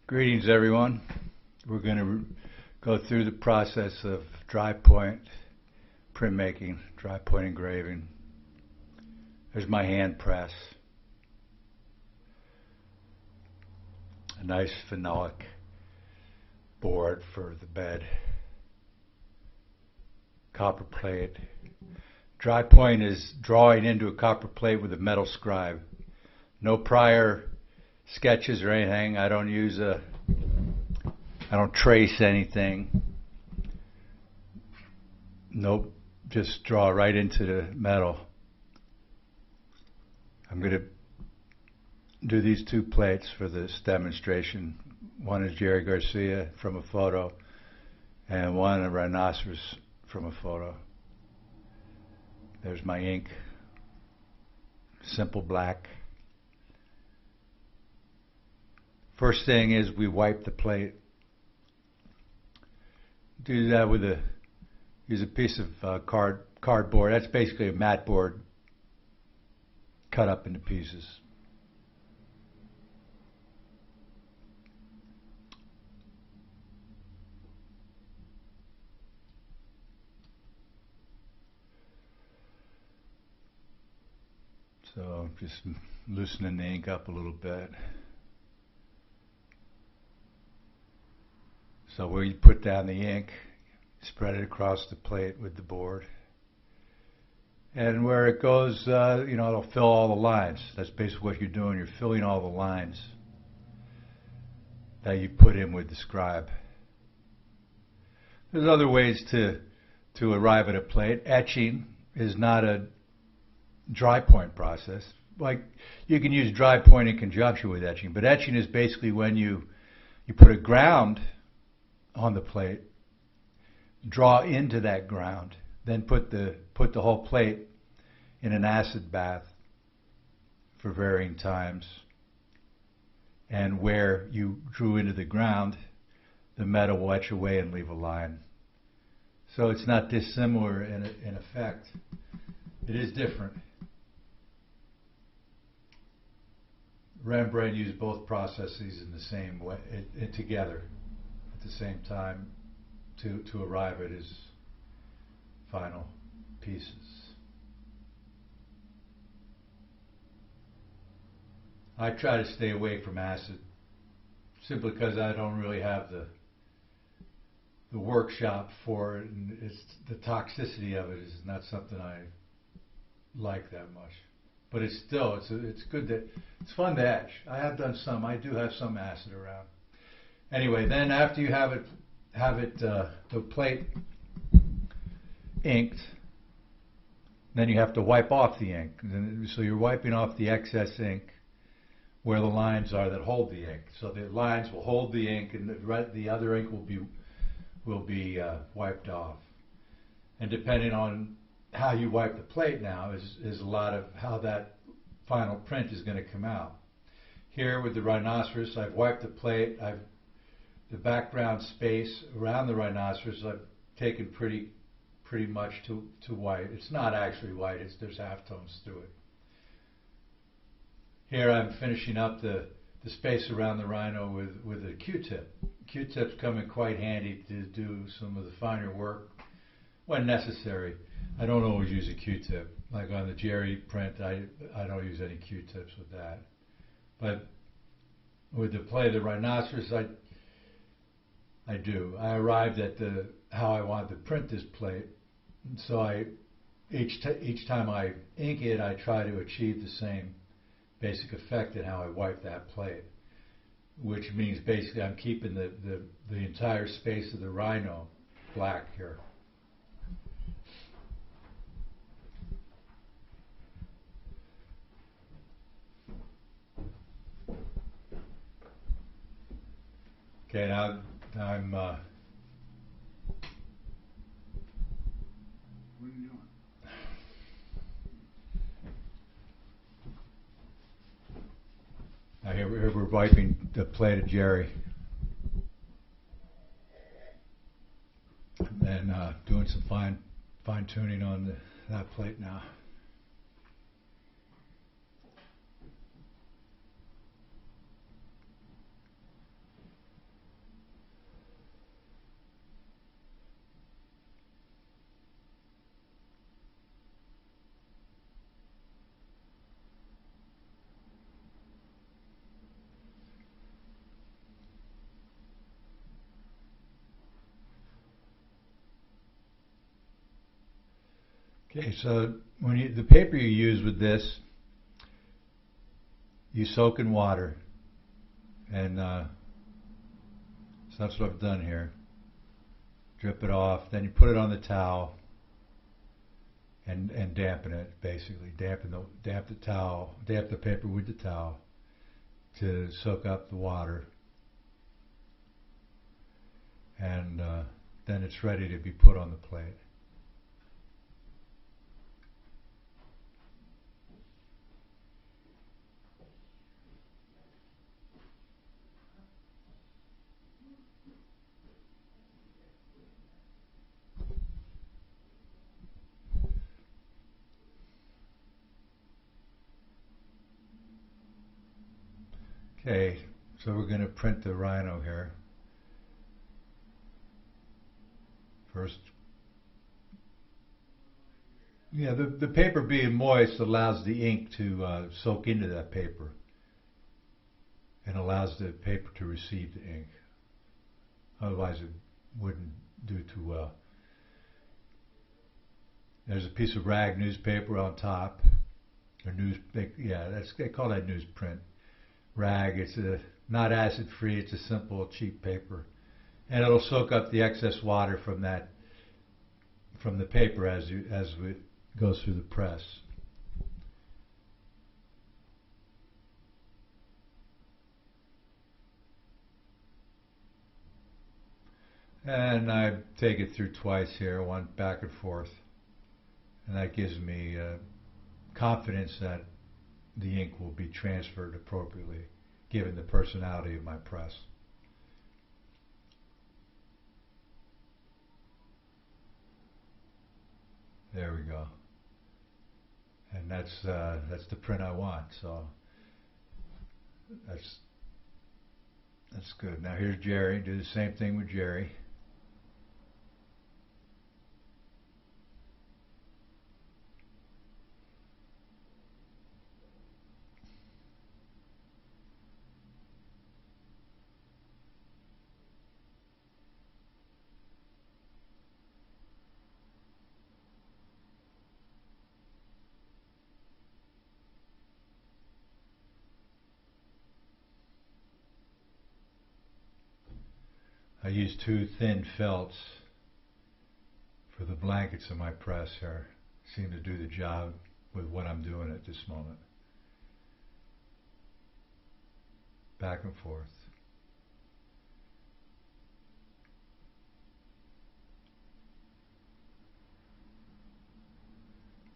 Greetings, everyone. We're going to go through the process of dry point printmaking, dry point engraving. There's my hand press. A nice phenolic board for the bed. Copper plate. Dry point is drawing into a copper plate with a metal scribe. No prior sketches or anything. I don't trace anything. Nope, just draw right into the metal. I'm going to do these two plates for this demonstration. One is Jerry Garcia from a photo, and one a rhinoceros from a photo. There's my ink, simple black. First thing is we wipe the plate. Do that with use a piece of cardboard. That's basically a mat board cut up into pieces. So just loosening the ink up a little bit. So where you put down the ink, spread it across the plate with the board. And where it goes, it'll fill all the lines. That's basically what you're doing. You're filling all the lines that you put in with the scribe. There's other ways to arrive at a plate. Etching is not a dry point process. Like, you can use dry point in conjunction with etching, but etching is basically when you put a ground on the plate, draw into that ground, then put the whole plate in an acid bath for varying times. And where you drew into the ground, the metal will etch away and leave a line. So it's not dissimilar in effect. It is different. Rembrandt used both processes in the same way, together at the same time to arrive at his final pieces. I try to stay away from acid simply because I don't really have the workshop for it, and the toxicity of it is not something I like that much. But it's still, it's good it's fun to etch. I do have some acid around. Anyway, then after you have the plate inked, then you have to wipe off the ink. So you're wiping off the excess ink where the lines are that hold the ink. So the lines will hold the ink, and the other ink will be wiped off. And depending on how you wipe the plate now is a lot of how that final print is going to come out. Here with the rhinoceros, I've wiped the plate. The background space around the rhinoceros I've taken pretty much to white. It's not actually white, there's halftones through it. Here I'm finishing up the space around the rhino with a Q-tip. Q-tips come in quite handy to do some of the finer work when necessary. I don't always use a Q-tip. Like on the Jerry print, I don't use any Q-tips with that. But with the play of the rhinoceros, I do. I arrived at how I wanted to print this plate. So each time I ink it, I try to achieve the same basic effect in how I wipe that plate, which means basically I'm keeping the entire space of the rhino black here. Okay, now I'm what are you doing? now here we're wiping the plate of Jerry, and doing some fine tuning on that plate now. Okay, so when the paper you use with this, you soak in water, and so that's what I've done here. Drip it off, then you put it on the towel and dampen it, basically. Damp the paper with the towel to soak up the water, and then it's ready to be put on the plate. Okay, so we're going to print the rhino here. First, yeah, the paper being moist allows the ink to soak into that paper and allows the paper to receive the ink. Otherwise it wouldn't do too well. There's a piece of rag newspaper on top, or they call that newsprint. Rag, it's not acid free, it's a simple cheap paper, and it'll soak up the excess water from the paper as it goes through the press. And I take it through twice here, one back and forth, and that gives me confidence that the ink will be transferred appropriately, given the personality of my press. There we go. And that's the print I want. So that's good. Now here's Jerry. Do the same thing with Jerry. I use two thin felts for the blankets in my press here. Seem to do the job with what I'm doing at this moment. Back and forth.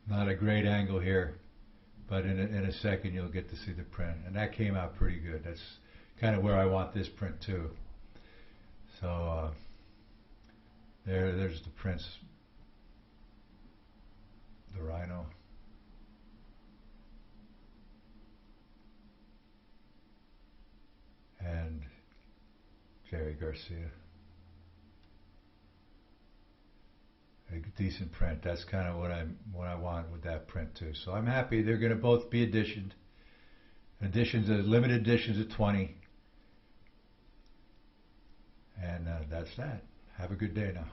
Not a great angle here, but in a second you'll get to see the print. And that came out pretty good. That's kind of where I want this print too. So there's the prints, the rhino. And Jerry Garcia. A decent print. That's kind of what I want with that print too. So I'm happy. They're going to both be editioned. Limited editions of 20. And that's that. Have a good day now.